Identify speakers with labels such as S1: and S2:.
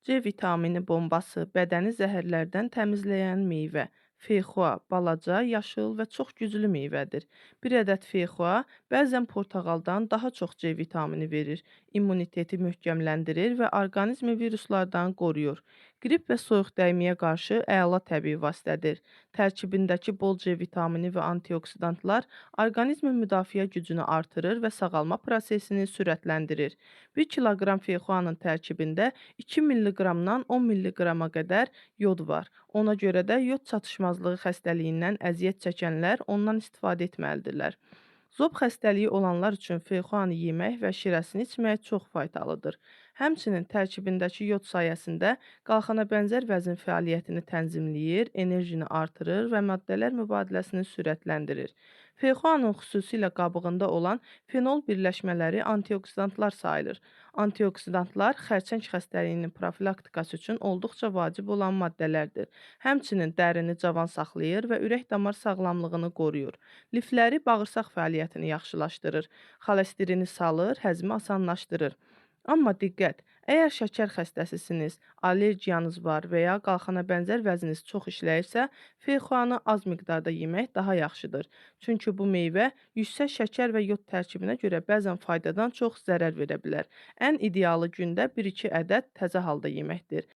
S1: C vitamini bombası bədəni zəhərlərdən təmizləyən meyvə. Feyxua balaca, yaşıl və çox güclü meyvədir. Bir ədəd feyxua bəzən portağaldan daha çox C vitamini verir, immuniteti möhkəmləndirir və orqanizmi viruslardan qoruyur. Qrip və soyuq dəyməyə qarşı əla təbii vasitədir. Tərkibindəki bol C vitamini və antioksidantlar orqanizmin müdafiə gücünü artırır və sağalma prosesini sürətləndirir. 1 kiloqram feyxuanın tərkibində 2 milliqramdan 10 milliqrama qədər yod var. Ona görə də yod çatışmazlığı xəstəliyindən əziyyət çəkənlər ondan istifadə etməlidirlər. Zob xəstəliyi olanlar üçün feyxuanı yemək və şirəsini içmək çox faydalıdır. Həmçinin tərkibindəki yod sayəsində qalxanabənzər vəzin fəaliyyətini tənzimləyir, enerjini artırır və maddələr mübadiləsini sürətləndirir. Feyxuanın xüsusilə qabığında olan fenol birləşmələri antioksidantlar sayılır. Antioksidantlar xərçəng xəstəliyinin profilaktikası üçün olduqca vacib olan maddələrdir. Həmçinin dərini cavan saxlayır və ürək-damar sağlamlığını qoruyur. Lifləri bağırsaq fəaliyyətini yaxşılaşdırır, xolesterini salır, həzmi asanlaşdırır. Amma diqqət, əgər şəkər xəstəsisiniz, allergiyanız var və ya qalxanabənzər vəzniniz çox işləyirsə, feyxuanı az miqdarda yemək daha yaxşıdır. Çünki bu meyvə yüksək şəkər və yod tərkibinə görə bəzən faydadan çox zərər verə bilər. Ən idealı gündə 1-2 ədəd təzə halda yeməkdir.